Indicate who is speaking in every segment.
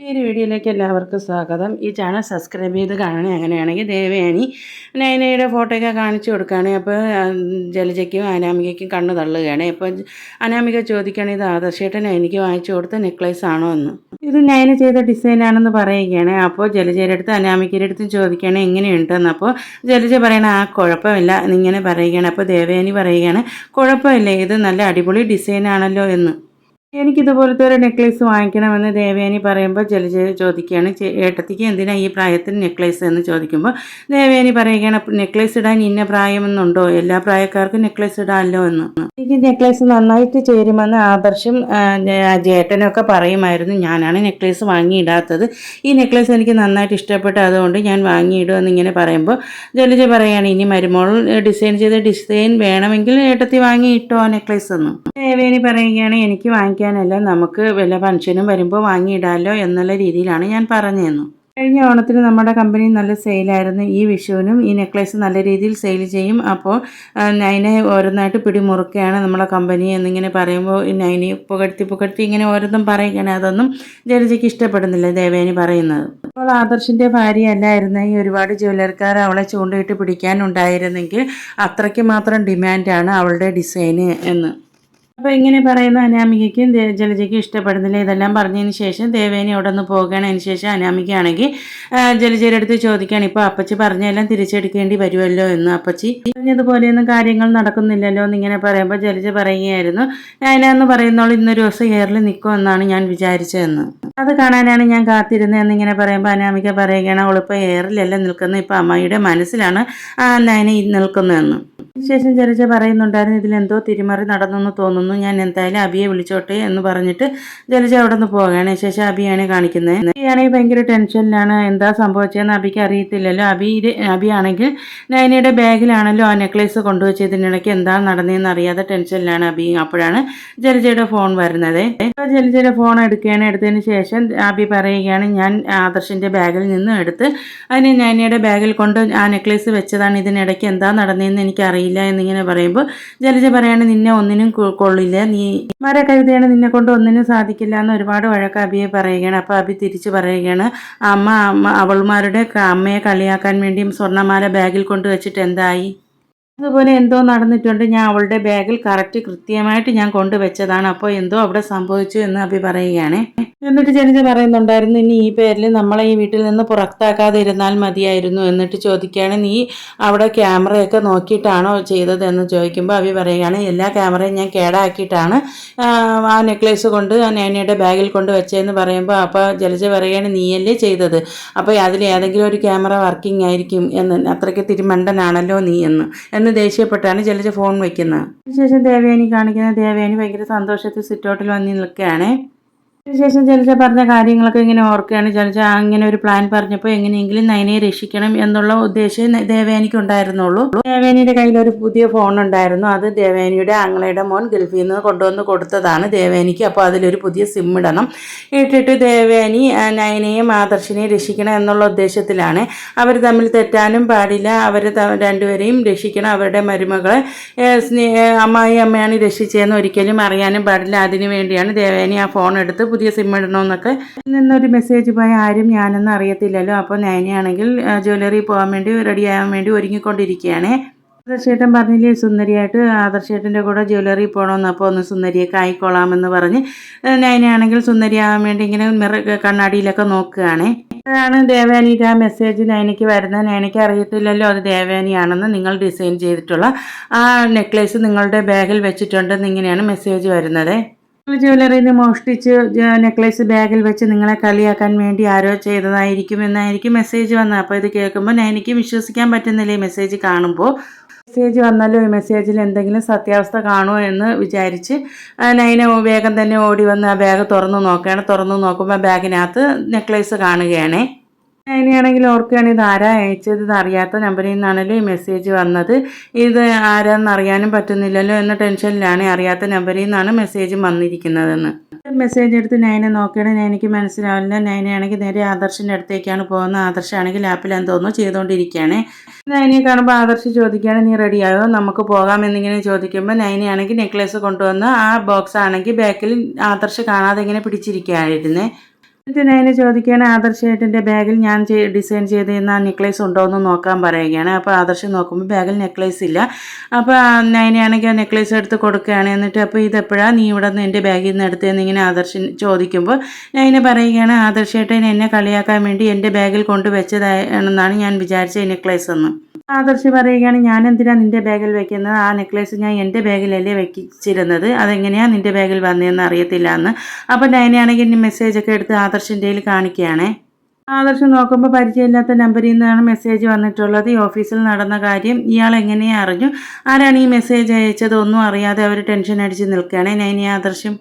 Speaker 1: ഈ ഒരു വീഡിയോയിലേക്ക് എല്ലാവർക്കും സ്വാഗതം. ഈ ചാനൽ സബ്സ്ക്രൈബ് ചെയ്ത് കാണണേ. അങ്ങനെയാണെങ്കിൽ ദേവയാനി നയനയുടെ ഫോട്ടോയൊക്കെ കാണിച്ചു കൊടുക്കുകയാണ്. അപ്പോൾ ജലജയ്ക്കും അനാമികയ്ക്കും കണ്ണ് തള്ളുകയാണ്. അപ്പോൾ അനാമിക ചോദിക്കുകയാണ്, ഇത് ആദർശേട്ടൻ എനിക്ക് വാങ്ങിച്ചു കൊടുത്ത നെക്ലേസ് ആണോ എന്ന്. ഇത് നയന ചെയ്ത ഡിസൈനാണെന്ന് പറയുകയാണ്. അപ്പോൾ ജലജയുടെ അടുത്ത് അനാമികയുടെ അടുത്ത് ചോദിക്കുകയാണ് എങ്ങനെയുണ്ടെന്ന്. അപ്പോൾ ജലജ പറയണ കുഴപ്പമില്ല എന്നിങ്ങനെ പറയുകയാണ്. അപ്പോൾ ദേവയാനി പറയുകയാണ് കുഴപ്പമില്ല, ഇത് നല്ല അടിപൊളി ഡിസൈനാണല്ലോ എന്ന്. എനിക്കിതുപോലത്തെ ഒരു നെക്ലേസ് വാങ്ങിക്കണമെന്ന് ദേവയാനി പറയുമ്പോൾ ജലജ ചോദിക്കുകയാണ്, ഏട്ടത്തിക്ക് എന്തിനാ ഈ പ്രായത്തിൽ നെക്ലേസ് എന്ന് ചോദിക്കുമ്പോൾ ദേവയാനി പറയുകയാണ്, നെക്ലേസ് ഇടാൻ ഇന്ന പ്രായമെന്നുണ്ടോ, എല്ലാ പ്രായക്കാർക്കും നെക്ലേസ് ഇടാമല്ലോ എന്ന്. എനിക്ക് നെക്ലേസ് നന്നായിട്ട് ചേരുമെന്ന് ആദർശം ജേട്ടനൊക്കെ പറയുമായിരുന്നു. ഞാനാണ് നെക്ലേസ് വാങ്ങിയിടാത്തത്. ഈ നെക്ലേസ് എനിക്ക് നന്നായിട്ട് ഇഷ്ടപ്പെട്ടു, അതുകൊണ്ട് ഞാൻ വാങ്ങിയിടുമെന്ന് ഇങ്ങനെ പറയുമ്പോൾ ജലജ പറയുകയാണ്, ഇനി മരുമോൾ ഡിസൈൻ ചെയ്ത ഡിസൈൻ വേണമെങ്കിൽ ഏട്ടത്തി വാങ്ങിയിട്ടോ ആ നെക്ലേസ് എന്ന്. ദേവയാനി പറയുകയാണ്, എനിക്ക് വാങ്ങിക്കാനല്ല, നമുക്ക് വല്ല ഫംഗ്ഷനും വരുമ്പോൾ വാങ്ങിയിടാമല്ലോ എന്നുള്ള രീതിയിലാണ് ഞാൻ പറഞ്ഞതെന്നു. കഴിഞ്ഞ ഓണത്തിന് നമ്മുടെ കമ്പനി നല്ല സെയിലായിരുന്നു. ഈ വിഷുവിനും ഈ നെക്ലേസ് നല്ല രീതിയിൽ സെയിൽ ചെയ്യും. അപ്പോൾ നൈനെ ഓരോന്നായിട്ട് പിടിമുറുക്കുകയാണ് നമ്മളെ കമ്പനി എന്നിങ്ങനെ പറയുമ്പോൾ നൈനെ പുകഴ്ത്തി ഇങ്ങനെ ഓരോന്നും പറയുകയാണ്. അതൊന്നും ജലജയ്ക്ക് ഇഷ്ടപ്പെടുന്നില്ല ദേവയാനി പറയുന്നത്. അപ്പോൾ ആദർശിൻ്റെ ഭാര്യ അല്ലായിരുന്ന ഈ ഒരുപാട് ജ്വല്ലറിക്കാർ അവളെ ചൂണ്ടയിട്ട് പിടിക്കാനുണ്ടായിരുന്നെങ്കിൽ അത്രയ്ക്ക് മാത്രം ഡിമാൻഡാണ് അവളുടെ ഡിസൈന് എന്ന്. അപ്പോൾ ഇങ്ങനെ പറയുന്ന അനാമികയ്ക്കും ജലജയ്ക്കും ഇഷ്ടപ്പെടുന്നില്ല. ഇതെല്ലാം പറഞ്ഞതിന് ശേഷം ദേവേനി അവിടെ നിന്ന് പോകുകയാണ്. അതിന് ശേഷം അനാമികയാണെങ്കിൽ ജലജയുടെ അടുത്ത് ചോദിക്കുകയാണ്, ഇപ്പോൾ അപ്പച്ചി പറഞ്ഞെല്ലാം തിരിച്ചെടുക്കേണ്ടി വരുമല്ലോ എന്ന്. അപ്പച്ചി പറഞ്ഞതുപോലെയൊന്നും കാര്യങ്ങൾ നടക്കുന്നില്ലല്ലോ എന്നിങ്ങനെ പറയുമ്പോൾ ജലജ പറയുകയായിരുന്നു, ഞാനെന്ന് പറയുന്നോളൂ ഇന്നൊരു ദിവസം എയറിൽ നിൽക്കുമെന്നാണ് ഞാൻ വിചാരിച്ചതെന്ന്. അത് കാണാനാണ് ഞാൻ കാത്തിരുന്നത് എന്നിങ്ങനെ പറയുമ്പോൾ അനാമിക പറയുകയാണ്, അവളിപ്പോൾ എയറിലല്ല നിൽക്കുന്നത്, ഇപ്പോൾ അമ്മയുടെ മനസ്സിലാണ് നയന നിൽക്കുന്നതെന്ന്. ശേഷം ജലജ പറയുന്നുണ്ടായിരുന്നു, ഇതിലെന്തോ തിരിമറി നടന്നെന്ന് തോന്നുന്നു, ഞാൻ എന്തായാലും അബിയെ വിളിച്ചോട്ടെ എന്ന് പറഞ്ഞിട്ട് ജലജ അവിടെ നിന്ന് പോവുകയാണ്. ശേഷം അബിയാണ് കാണിക്കുന്നത്. അബിയാണെങ്കിൽ ഭയങ്കര ടെൻഷനിലാണ്. എന്താ സംഭവിച്ചതെന്ന് അബിക്ക് അറിയത്തില്ലല്ലോ. അബിയാണെങ്കിൽ നയനയുടെ ബാഗിലാണല്ലോ ആ നെക്ലേസ് കൊണ്ടുവച്ചതിനിടയ്ക്ക് എന്താ നടന്നതെന്ന് അറിയാതെ ടെൻഷനിലാണ് അബി. അപ്പോഴാണ് ജലജയുടെ ഫോൺ വരുന്നത്. അപ്പോൾ ജലജയുടെ ഫോൺ എടുത്തതിന് ശേഷം അബി പറയുകയാണ്, ഞാൻ ആദർശിൻ്റെ ബാഗിൽ നിന്ന് എടുത്ത് അതിന് നയനയുടെ ബാഗിൽ കൊണ്ട് ആ നെക്ലേസ് വെച്ചതാണ്, ഇതിനിടയ്ക്ക് എന്താ നടന്നതെന്ന് എനിക്കറിയില്ല എന്നിങ്ങനെ പറയുമ്പോൾ ജലജ പറയാണ്, നിന്നെ ഒന്നിനും കൊള്ളില്ല, നീ കരുതിയാണ്, നിന്നെ കൊണ്ട് ഒന്നിനും സാധിക്കില്ല എന്ന് ഒരുപാട് വഴക്ക് അബിയെ പറയുകയാണ്. അപ്പോൾ അബി തിരിച്ചു പറയുകയാണ്, അവൾമാരുടെ അമ്മയെ കളിയാക്കാൻ വേണ്ടിയും സ്വർണ്ണമാല ബാഗിൽ കൊണ്ടുവച്ചിട്ട് എന്തായി, അതുപോലെ എന്തോ നടന്നിട്ടുണ്ട്, ഞാൻ അവളുടെ ബാഗിൽ കൃത്യമായിട്ട് ഞാൻ കൊണ്ടുവച്ചതാണ്, അപ്പോൾ എന്തോ അവിടെ സംഭവിച്ചു എന്ന് അബി പറയുകയാണ്. എന്നിട്ട് ജലജ പറയുന്നുണ്ടായിരുന്നു, ഇനി ഈ പേരിൽ നമ്മളെ ഈ വീട്ടിൽ നിന്ന് പുറത്താക്കാതെ ഇരുന്നാൽ മതിയായിരുന്നു. എന്നിട്ട് ചോദിക്കുകയാണ്, നീ അവിടെ ക്യാമറയൊക്കെ നോക്കിയിട്ടാണോ ചെയ്തതെന്ന് ചോദിക്കുമ്പോൾ അബി പറയുകയാണ്, എല്ലാ ക്യാമറയും ഞാൻ കേടാക്കിയിട്ടാണ് ആ നെക്ലേസ് കൊണ്ട് ആ നൈനയുടെ ബാഗിൽ കൊണ്ട് വെച്ചതെന്ന് പറയുമ്പോൾ അപ്പോൾ ജലജ പറയുകയാണ്, നീയല്ലേ ചെയ്തത്, അപ്പോൾ അതിൽ ഏതെങ്കിലും ഒരു ക്യാമറ വർക്കിംഗ് ആയിരിക്കും എന്ന്, അത്രയ്ക്ക് തിരുമണ്ടനാണല്ലോ നീ എന്ന് ദേഷ്യപ്പെട്ടാണ് ജലജ ഫോൺ വയ്ക്കുന്നത്. അതിനുശേഷം ദേവയാനി ഭയങ്കര സന്തോഷത്തിൽ സിറ്റൗട്ടിൽ വന്ന് നിൽക്കുകയാണ്. അതിനുശേഷം ജലജ പറഞ്ഞ കാര്യങ്ങളൊക്കെ ഇങ്ങനെ ഓർക്കുകയാണ്. ജലജ അങ്ങനെ ഒരു പ്ലാൻ പറഞ്ഞപ്പോൾ എങ്ങനെയെങ്കിലും നയനയെ രക്ഷിക്കണം എന്നുള്ള ഉദ്ദേശം ദേവയാനിക്ക് ഉണ്ടായിരുന്നുള്ളൂ. ദേവയാനിയുടെ കയ്യിൽ ഒരു പുതിയ ഫോൺ ഉണ്ടായിരുന്നു. അത് ദേവയാനിയുടെ ആങ്ങളയുടെ മോൻ ഗൾഫിൽ നിന്ന് കൊണ്ടുവന്ന് കൊടുത്തതാണ് ദേവയാനിക്ക്. അപ്പോൾ അതിലൊരു പുതിയ സിം ഇട്ടിട്ട് ദേവയാനി നയനയും ആദർശിനെയും രക്ഷിക്കണം എന്നുള്ള ഉദ്ദേശത്തിലാണ്. അവർ തമ്മിൽ തെറ്റാനും പാടില്ല, അവർ രണ്ടുപേരെയും രക്ഷിക്കണം, അവരുടെ മരുമകളെ അമ്മയാണ് രക്ഷിച്ചതെന്ന് ഒരിക്കലും അറിയാനും പാടില്ല. അതിനു വേണ്ടിയാണ് ദേവയാനി ആ ഫോൺ എടുത്ത് പുതിയ സിം ഇടണമെന്നൊക്കെ നിന്നൊരു മെസ്സേജ് പോയ ആരും ഞാനെന്ന് അറിയത്തില്ലല്ലോ. അപ്പോൾ നയനയാണെങ്കിൽ ജ്വല്ലറി പോകാൻ വേണ്ടി റെഡിയാകാൻ വേണ്ടി ഒരുങ്ങിക്കൊണ്ടിരിക്കുകയാണ്. ആദർശേട്ടൻ പറഞ്ഞില്ലേ സുന്ദരിയായിട്ട് ആദർശേട്ടൻ്റെ കൂടെ ജ്വല്ലറി പോകണമെന്ന്, അപ്പോൾ ഒന്ന് സുന്ദരിയൊക്കെ ആയിക്കോളാമെന്ന് പറഞ്ഞ് നയനയാണെങ്കിൽ സുന്ദരിയാകാൻ വേണ്ടി ഇങ്ങനെ കണ്ണാടിയിലൊക്കെ നോക്കുകയാണ്. അതാണ് ദേവയാനിയുടെ ആ മെസ്സേജ് നയനയ്ക്ക് വരുന്നത്. നയനയ്ക്ക് അറിയത്തില്ലല്ലോ അത് ദേവയാനിയാണെന്ന്. നിങ്ങൾ ഡിസൈൻ ചെയ്തിട്ടുള്ള ആ നെക്ലേസ് നിങ്ങളുടെ ബാഗിൽ വെച്ചിട്ടുണ്ടെന്ന് ഇങ്ങനെയാണ് മെസ്സേജ് വരുന്നത്. ജ്വല്ലറിയിൽ നിന്ന് മോഷ്ടിച്ച് നെക്ലേസ് ബാഗിൽ വെച്ച് നിങ്ങളെ കളിയാക്കാൻ വേണ്ടി ആരോ ചെയ്തതായിരിക്കും എന്നായിരിക്കും മെസ്സേജ് വന്നത്. അപ്പോൾ ഇത് കേൾക്കുമ്പോൾ എനിക്ക് വിശ്വസിക്കാൻ പറ്റുന്നില്ല. ഈ മെസ്സേജ് കാണുമ്പോൾ മെസ്സേജ് വന്നാലും ഈ മെസ്സേജിൽ എന്തെങ്കിലും സത്യാവസ്ഥ കാണുമോ എന്ന് വിചാരിച്ച് നൈന വേഗം തന്നെ ഓടി വന്ന് ആ ബാഗ് തുറന്നു നോക്കുമ്പോൾ ബാഗിനകത്ത് നെക്ലേസ് കാണുകയാണ്. അതിനാണെങ്കിൽ ഓർക്കുകയാണ്, ഇത് ആരാ അയച്ചത്, ഇത് അറിയാത്ത നമ്പറിൽ നിന്നാണല്ലോ ഈ മെസ്സേജ് വന്നത്, ഇത് ആരാന്ന് അറിയാനും പറ്റുന്നില്ലല്ലോ എന്ന ടെൻഷനിലാണ്. അറിയാത്ത നമ്പറിൽ നിന്നാണ് മെസ്സേജ് വന്നിരിക്കുന്നതെന്ന്. മെസ്സേജ് എടുത്ത് നയനെ നോക്കുകയാണ്. നയനയ്ക്ക് മനസ്സിലാവില്ല. നയനയാണെങ്കിൽ നേരെ ആദർശിൻ്റെ അടുത്തേക്കാണ് പോകുന്നത്. ആദർശാണെങ്കിൽ ലാപ്പിൽ എന്തോന്നോ ചെയ്തുകൊണ്ടിരിക്കുകയാണ്. നയനയെ കാണുമ്പോൾ ആദർശ് ചോദിക്കുകയാണ്, നീ റെഡിയായോ, നമുക്ക് പോകാം എന്നിങ്ങനെ ചോദിക്കുമ്പോൾ നയനയാണെങ്കിൽ നെക്ലേസ് കൊണ്ടുവന്ന് ആ ബോക്സ് ആണെങ്കിൽ ബാക്കിൽ ആദർശ് കാണാതെ ഇങ്ങനെ പിടിച്ചിരിക്കുകയായിരുന്നേ. എന്നിട്ട് നയന ചോദിക്കുകയാണ് ആദർശേട്ടൻ്റെ ബാഗിൽ ഞാൻ ഡിസൈൻ ചെയ്തിരുന്ന നെക്ലേസ് ഉണ്ടോ എന്ന് നോക്കാൻ പറയുകയാണ്. അപ്പോൾ ആദർശ് നോക്കുമ്പോൾ ബാഗിൽ നെക്ലേസ് ഇല്ല. അപ്പോൾ നയനയാണെങ്കിൽ ആ നെക്ലേസ് എടുത്ത് കൊടുക്കുകയാണ്. എന്നിട്ട് അപ്പോൾ ഇതെപ്പോഴാണ് നീ ഇവിടെ നിന്ന് എൻ്റെ ബാഗിൽ നിന്ന് എടുത്തതെന്ന് ഇങ്ങനെ ആദർശൻ ചോദിക്കുമ്പോൾ നയന പറയുകയാണ് ആദർശേട്ടൻ എന്നെ കളിയാക്കാൻ വേണ്ടി എൻ്റെ ബാഗിൽ കൊണ്ടുവച്ചതാണെന്നാണ് ഞാൻ വിചാരിച്ച ഈ നെക്ലേസ് എന്ന്. ആദർശ് പറയുകയാണ് ഞാൻ എന്തിനാണ് നിൻ്റെ ബാഗിൽ വെക്കുന്നത്, ആ നെക്ലേസ് ഞാൻ എൻ്റെ ബാഗിലല്ലേ വെച്ചിരുന്നത്, അതെങ്ങനെയാണ് നിൻ്റെ ബാഗിൽ വന്നതെന്ന് അറിയത്തില്ല എന്ന്. അപ്പോൾ നയനയാണെങ്കിൽ മെസ്സേജൊക്കെ എടുത്ത് ആദർശിൻ്റെ കയ്യിൽ കാണിക്കുകയാണേ. ആദർശ് നോക്കുമ്പോൾ പരിചയമില്ലാത്ത നമ്പറിൽ നിന്നാണ് മെസ്സേജ് വന്നിട്ടുള്ളത്. ഈ ഓഫീസിൽ നടന്ന കാര്യം ഇയാൾ എങ്ങനെ അറിഞ്ഞു, ആരാണ് ഈ മെസ്സേജ് അയച്ചത് ഒന്നും അറിയാതെ അവർ ടെൻഷൻ അടിച്ച് നിൽക്കുകയാണ് നയനയും ആദർശും.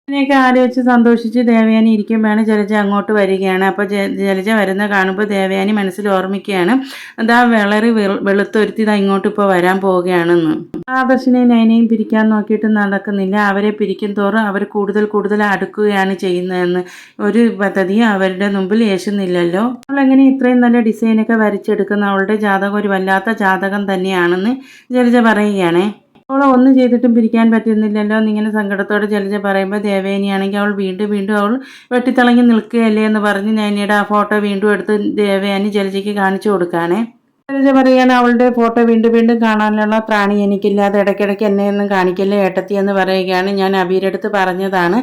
Speaker 1: ഇതിനെയൊക്കെ ആലോചിച്ച് സന്തോഷിച്ച് ദേവയാനി ഇരിക്കുമ്പോഴാണ് ജലജ അങ്ങോട്ട് വരികയാണ്. അപ്പോൾ ജലജ വരുന്ന കാണുമ്പോൾ ദേവയാനി മനസ്സിൽ ഓർമ്മിക്കുകയാണ് അതാ വളരെ വെളുത്തൊരുത്തി ഇതാ ഇങ്ങോട്ട് ഇപ്പോൾ വരാൻ പോവുകയാണെന്ന്. ആദർശിനെയും നയനയും പിരിക്കാൻ നോക്കിയിട്ട് നടക്കുന്നില്ല. അവരെ പിരിക്കും തോറും അവർ കൂടുതൽ അടുക്കുകയാണ് ചെയ്യുന്നതെന്ന്. ഒരു പദ്ധതിയും അവരുടെ മുമ്പിൽ യേശുന്നില്ലല്ലോ. അവളെങ്ങനെ ഇത്രയും നല്ല ഡിസൈനൊക്കെ വരച്ചെടുക്കുന്ന, അവളുടെ ജാതകം ഒരു വല്ലാത്ത ജാതകം തന്നെയാണെന്ന് ജലജ പറയുകയാണേ. അവളെ ഒന്നും ചെയ്തിട്ടും പിരിക്കാൻ പറ്റുന്നില്ലല്ലോ എന്നിങ്ങനെ സങ്കടത്തോടെ ജലജ പറയുമ്പോൾ ദേവയാനിയാണെങ്കിൽ അവൾ വീണ്ടും അവൾ വെട്ടിത്തിളങ്ങി നിൽക്കുകയല്ലേ എന്ന് പറഞ്ഞ് നയനയുടെ ആ ഫോട്ടോ വീണ്ടും എടുത്ത് ദേവയാനി ജലജയ്ക്ക് കാണിച്ചു കൊടുക്കുകയാണേ. ജലജ പറയുകയാണ് അവളുടെ ഫോട്ടോ വീണ്ടും കാണാനുള്ള ത്രാണി എനിക്കില്ലാതെ ഇടയ്ക്കിടയ്ക്ക് എന്നെയൊന്നും കാണിക്കല്ലേ ഏട്ടത്തി എന്ന് പറയുകയാണ്. ഞാൻ അബീരടുത്ത് പറഞ്ഞതാണ്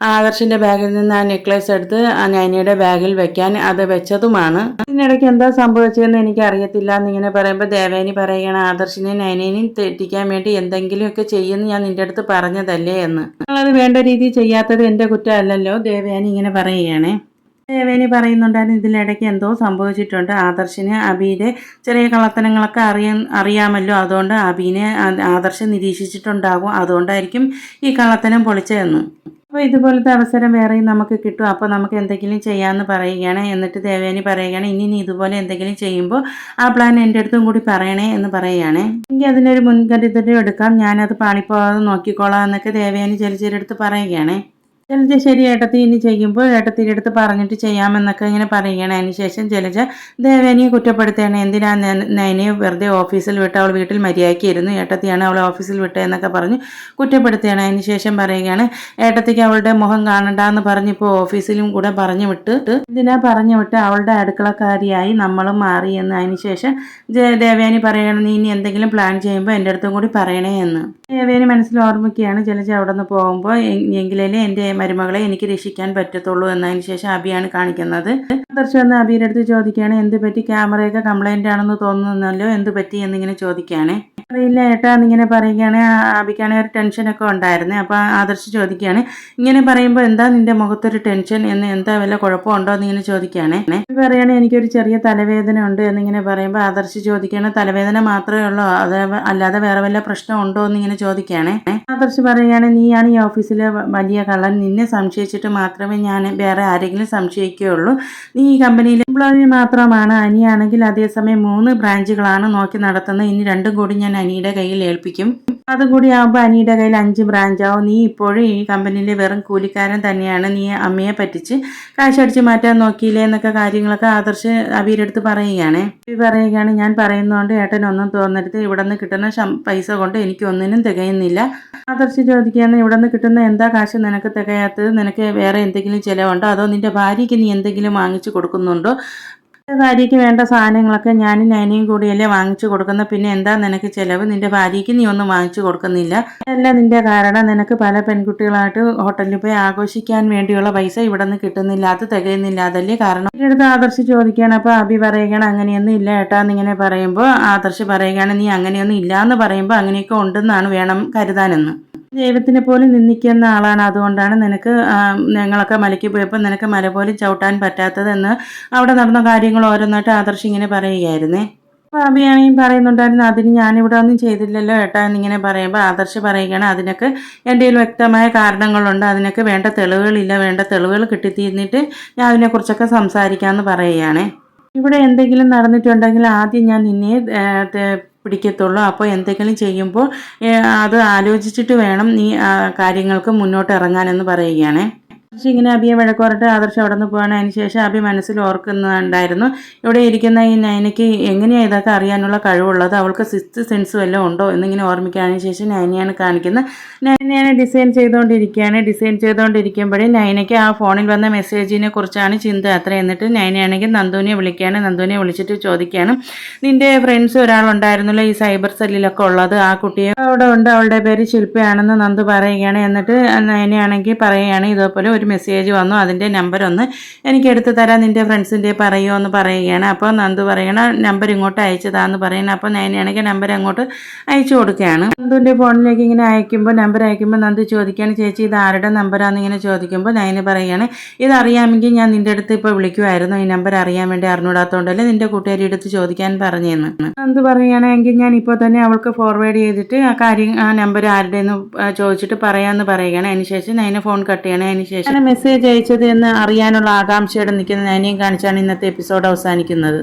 Speaker 1: ആദർശിൻ്റെ ബാഗിൽ നിന്ന് ആ നെക്ലേസ് എടുത്ത് ആ നയനയുടെ ബാഗിൽ വെക്കാൻ, അത് വെച്ചതുമാണ്. ഇതിനിടയ്ക്ക് എന്താ സംഭവിച്ചതെന്ന് എനിക്ക് അറിയത്തില്ല എന്നിങ്ങനെ പറയുമ്പോൾ ദേവേനി പറയുകയാണ് ആദർശിനെയും നയനേനെയും തെറ്റിക്കാൻ വേണ്ടി എന്തെങ്കിലുമൊക്കെ ചെയ്യുമെന്ന് ഞാൻ നിൻ്റെ അടുത്ത് പറഞ്ഞതല്ലേ എന്ന്. നിങ്ങളത് വേണ്ട രീതിയിൽ ചെയ്യാത്തത് എൻ്റെ കുറ്റമല്ലല്ലോ ദേവയാനി ഇങ്ങനെ പറയുകയാണേ. ദേവേനി പറയുന്നുണ്ടായിരുന്നു ഇതിനിടയ്ക്ക് എന്തോ സംഭവിച്ചിട്ടുണ്ട്, ആദർശിന് അബിയുടെ ചെറിയ കള്ളത്തനങ്ങളൊക്കെ അറിയാമല്ലോ, അതുകൊണ്ട് അബീനെ ആദർശം നിരീക്ഷിച്ചിട്ടുണ്ടാകും, അതുകൊണ്ടായിരിക്കും ഈ കള്ളത്തനം പൊളിച്ചതെന്ന്. അപ്പോൾ ഇതുപോലത്തെ അവസരം വേറെയും നമുക്ക് കിട്ടും, അപ്പോൾ നമുക്ക് എന്തെങ്കിലും ചെയ്യാമെന്ന് പറയുകയാണ്. എന്നിട്ട് ദേവേനി പറയുകയാണ് ഇനി ഇതുപോലെ എന്തെങ്കിലും ചെയ്യുമ്പോൾ ആ പ്ലാൻ എൻ്റെ അടുത്തും കൂടി പറയണേ എന്ന് പറയുകയാണ്. എനിക്ക് അതിനൊരു മുൻകരുതലും എടുക്കാം, ഞാനത് പാളിപ്പോകാതെ നോക്കിക്കോളാം എന്നൊക്കെ ദേവേനി ജലജയുടെ അടുത്ത് പറയുകയാണ്. ജലജ ശരി ഏട്ടത്തി ഇനി ചെയ്യുമ്പോൾ ഏട്ടത്തിൻ്റെ അടുത്ത് പറഞ്ഞിട്ട് ചെയ്യാമെന്നൊക്കെ ഇങ്ങനെ പറയുകയാണ്. അതിനുശേഷം ജലജ ദേവേനിയെ കുറ്റപ്പെടുത്തുകയാണ്. എന്തിനാ നയനയെ വെറുതെ ഓഫീസിൽ വിട്ട്, അവൾ വീട്ടിൽ മര്യാദയ്ക്കായിരുന്നു, ഏട്ടത്തിയാണ് അവളെ ഓഫീസിൽ വിട്ടതെന്നൊക്കെ പറഞ്ഞ് കുറ്റപ്പെടുത്തുകയാണ്. അതിനുശേഷം പറയുകയാണ് ഏട്ടത്തിക്ക് അവളുടെ മുഖം കാണണ്ടെന്ന് പറഞ്ഞിപ്പോൾ ഓഫീസിലും കൂടെ പറഞ്ഞു വിട്ട്, ഇതിനാ പറഞ്ഞു വിട്ട് അവളുടെ അടുക്കളക്കാരിയായി നമ്മളും മാറി എന്ന്. അതിനുശേഷം ദേവേനി പറയുകയാണ് നീ ഇനി എന്തെങ്കിലും പ്ലാൻ ചെയ്യുമ്പോൾ എൻ്റെ അടുത്തും കൂടി പറയണേ എന്ന്. ദേവേനി മനസ്സിൽ ഓർമ്മിക്കുകയാണ് ജലജ അവിടെ നിന്ന് പോകുമ്പോൾ എങ്കിലേ എൻ്റെ മരുമകളെ എനിക്ക് രക്ഷിക്കാൻ പറ്റത്തുള്ളൂ എന്നതിന് ശേഷം അബിയാണ് കാണിക്കുന്നത്. ആദർശ് വന്ന് അബിയുടെ അടുത്ത് ചോദിക്കുകയാണ് എന്ത് പറ്റി, ക്യാമറയൊക്കെ കംപ്ലൈൻ്റ് ആണെന്ന് തോന്നുന്നല്ലോ, എന്ത് പറ്റി എന്നിങ്ങനെ ചോദിക്കുകയാണ്. അറിയില്ല ഏട്ടാ എന്നിങ്ങനെ പറയുകയാണ്. അബിക്കാണെങ്കിൽ ഒരു ടെൻഷനൊക്കെ ഉണ്ടായിരുന്നു. അപ്പോൾ ആദർശ് ചോദിക്കുകയാണ് ഇങ്ങനെ പറയുമ്പോൾ എന്താ നിൻ്റെ മുഖത്തൊരു ടെൻഷൻ എന്ന്, എന്താ വല്ല കുഴപ്പമുണ്ടോ എന്നിങ്ങനെ ചോദിക്കുകയാണ്. പറയുകയാണെങ്കിൽ എനിക്കൊരു ചെറിയ തലവേദന ഉണ്ട് എന്നിങ്ങനെ പറയുമ്പോൾ ആദർശ് ചോദിക്കുകയാണ് തലവേദന മാത്രമേ ഉള്ളൂ, അത് അല്ലാതെ വേറെ വല്ല പ്രശ്നം ഉണ്ടോ എന്നിങ്ങനെ ചോദിക്കുകയാണ്. ആദർശ് പറയുകയാണ് നീയാണ് ഈ ഓഫീസിലെ വലിയ കള്ളൻ, നിന്നെ സംശയിച്ചിട്ട് മാത്രമേ ഞാൻ വേറെ ആരെങ്കിലും സംശയിക്കുകയുള്ളൂ, നീ ഈ കമ്പനിയിലെ എംപ്ലോയി മാത്രമാണ്, അനിയാണെങ്കിൽ അതേസമയം 3 ബ്രാഞ്ചുകളാണ് നോക്കി നടത്തുന്നത്, ഇനി 2 കൂടി ഞാൻ അനിയുടെ കയ്യിൽ ഏൽപ്പിക്കും, അതും കൂടി ആകുമ്പോൾ അനിയുടെ കയ്യിൽ 5 ബ്രാഞ്ചാവും, നീ ഇപ്പോഴും ഈ കമ്പനിയിലെ വെറും കൂലിക്കാരൻ തന്നെയാണ്, നീ അമ്മയെ പറ്റിച്ച് കാശടിച്ച് മാറ്റാൻ നോക്കിയില്ലേ എന്നൊക്കെ കാര്യങ്ങളൊക്കെ ആദർശ് അബിയുടെ അടുത്ത് പറയുകയാണ്. പറയുകയാണ് ഞാൻ പറയുന്നതുകൊണ്ട് ഏട്ടനൊന്നും തോന്നരുത്, ഇവിടെ നിന്ന് കിട്ടുന്ന പൈസ കൊണ്ട് എനിക്ക് ഒന്നിനും തികയുന്നില്ല. ആദർശ് ചോദിക്കുകയാണ് ഇവിടെ നിന്ന് കിട്ടുന്ന എന്താ കാശ് നിനക്ക് തികയാത്തത്, നിനക്ക് വേറെ എന്തെങ്കിലും ചിലവുണ്ടോ, അതോ നിൻ്റെ ഭാര്യയ്ക്ക് നീ എന്തെങ്കിലും വാങ്ങിച്ചു കൊടുക്കുന്നുണ്ടോ, ഭാര്യയ്ക്ക് വേണ്ട സാധനങ്ങളൊക്കെ ഞാനും നയനയും കൂടിയല്ലേ വാങ്ങിച്ചു കൊടുക്കുന്നത്, പിന്നെ എന്താ നിനക്ക് ചിലവ്, നിന്റെ ഭാര്യയ്ക്ക് നീ ഒന്നും വാങ്ങിച്ചു കൊടുക്കുന്നില്ല, അല്ല നിന്റെ കാരണം നിനക്ക് പല പെൺകുട്ടികളായിട്ട് ഹോട്ടലിൽ പോയി ആഘോഷിക്കാൻ വേണ്ടിയുള്ള പൈസ ഇവിടെ നിന്ന് കിട്ടുന്നില്ല, അത് തികയുന്നില്ല, അതല്ലേ കാരണം. അടുത്ത് ആദർശ് ചോദിക്കുകയാണ്. അപ്പോൾ അബി പറയുകയാണ് അങ്ങനെയൊന്നും ഇല്ല ഏട്ടാ എന്നിങ്ങനെ പറയുമ്പോൾ ആദർശ് പറയുകയാണ് നീ അങ്ങനെയൊന്നും ഇല്ല എന്ന് പറയുമ്പോൾ അങ്ങനെയൊക്കെ ഉണ്ടെന്നാണ് വേണം കരുതാനെന്ന്. ദൈവത്തിനെ പോലും നിന്ദിക്കുന്ന ആളാണ്, അതുകൊണ്ടാണ് നിനക്ക് ഞങ്ങളൊക്കെ മലയ്ക്ക് പോയപ്പോൾ നിനക്ക് മല പോലും ചവിട്ടാൻ പറ്റാത്തതെന്ന് അവിടെ നടന്ന കാര്യങ്ങൾ ഓരോന്നായിട്ട് ആദർശ് ഇങ്ങനെ പറയുകയായിരുന്നേ. അപ്പോൾ അബിയാണെങ്കിൽ പറയുന്നുണ്ടായിരുന്നു അതിന് ഞാനിവിടെ ഒന്നും ചെയ്തില്ലല്ലോ ഏട്ടാ എന്നിങ്ങനെ പറയുമ്പോൾ ആദർശ് പറയുകയാണ് അതിനൊക്കെ എൻ്റെ വ്യക്തമായ കാരണങ്ങളുണ്ട്, അതിനൊക്കെ വേണ്ട തെളിവുകളില്ല, വേണ്ട തെളിവുകൾ കിട്ടിത്തീർന്നിട്ട് ഞാൻ അതിനെക്കുറിച്ചൊക്കെ സംസാരിക്കാമെന്ന് പറയുകയാണ്. ഇവിടെ എന്തെങ്കിലും നടന്നിട്ടുണ്ടെങ്കിൽ ആദ്യം ഞാൻ നിന്നെ പിടിക്കത്തുള്ളൂ, അപ്പോൾ എന്തെങ്കിലും ചെയ്യുമ്പോൾ അത് ആലോചിച്ചിട്ട് വേണം നീ കാര്യങ്ങൾക്ക് മുന്നോട്ട് ഇറങ്ങാനെന്ന് പറയുകയാണ്. പക്ഷേ ഇങ്ങനെ അബിയെ വഴക്കുറട്ട് ആദർശം അവിടെ നിന്ന് പോകാൻ. അതിന് ശേഷം അബി മനസ്സിൽ ഓർക്കുന്നുണ്ടായിരുന്നു, ഇവിടെ ഇരിക്കുന്ന ഈ നയനയ്ക്ക് എങ്ങനെയാണ് ഇതൊക്കെ അറിയാനുള്ള കഴിവുള്ളത്, അവൾക്ക് സിക്സ്ത് സെൻസ് വല്ലതും ഉണ്ടോ എന്നിങ്ങനെ ഓർമ്മിക്കാതിന് ശേഷം നയനയാണ് കാണിക്കുന്നത്. നയനയാണ് ഡിസൈൻ ചെയ്തുകൊണ്ടിരിക്കുമ്പോഴേ നയനയ്ക്ക് ആ ഫോണിൽ വന്ന മെസ്സേജിനെ കുറിച്ചാണ് ചിന്ത അത്ര. എന്നിട്ട് നയനയാണെങ്കിൽ നന്ദുവിനെ വിളിക്കുകയാണ്. നന്ദുവിനെ വിളിച്ചിട്ട് ചോദിക്കുകയാണ്, നിൻ്റെ ഫ്രണ്ട്സ് ഒരാളുണ്ടായിരുന്നല്ലോ ഈ സൈബർ സെല്ലിലൊക്കെ ഉള്ളത്, ആ കുട്ടിയെ അവിടെ ഉണ്ട്, അവളുടെ പേര് ശില്പയാണെന്ന് നന്ദു പറയുകയാണ്. എന്നിട്ട് നയനയാണെങ്കിൽ പറയുകയാണ്, ഇതേപോലെ ഒരു മെസ്സേജ് വന്നു, അതിൻ്റെ നമ്പർ ഒന്ന് എനിക്ക് എടുത്ത് തരാൻ നിൻ്റെ ഫ്രണ്ട്സിൻ്റെ പറയുമോ എന്ന് പറയുകയാണ്. അപ്പോൾ നന്ദു പറയണ നമ്പർ ഇങ്ങോട്ട് അയച്ചതാന്ന് പറയുന്നത്. അപ്പോൾ നയനയാണെങ്കിൽ നമ്പർ അങ്ങോട്ട് അയച്ചു കൊടുക്കുകയാണ്. നന്ദുവിൻ്റെ ഫോണിലേക്ക് ഇങ്ങനെ നമ്പർ അയക്കുമ്പോൾ നന്ദു ചോദിക്കുകയാണ്, ചേച്ചി ഇത് ആരുടെ നമ്പറാന്ന് ഇങ്ങനെ ചോദിക്കുമ്പോൾ നയന പറയുകയാണ്, ഇതറിയാമെങ്കിൽ ഞാൻ നിൻ്റെ അടുത്ത് ഇപ്പോൾ വിളിക്കുമായിരുന്നു, ഈ നമ്പർ അറിയാൻ വേണ്ടി അറിഞ്ഞൂടാത്തതുകൊണ്ടല്ലേ നിൻ്റെ കൂട്ടുകാരി അടുത്ത് ചോദിക്കാൻ പറഞ്ഞതെന്ന്. നന്ദു പറയുകയാണെങ്കിൽ ഞാൻ ഇപ്പോൾ തന്നെ അവൾക്ക് ഫോർവേഡ് ചെയ്തിട്ട് ആ നമ്പർ ആരുടെയെന്ന് ചോദിച്ചിട്ട് പറയാമെന്ന് പറയുകയാണ്. അതിനുശേഷം നയന ഫോൺ കട്ട് ചെയ്യണം. അതിനുശേഷം മെസ്സേജ് അയച്ചത് എന്ന് അറിയാനുള്ള ആകാംക്ഷയോടെ നിൽക്കുന്ന നയനയും കാണിച്ചാണ് ഇന്നത്തെ എപ്പിസോഡ് അവസാനിക്കുന്നത്.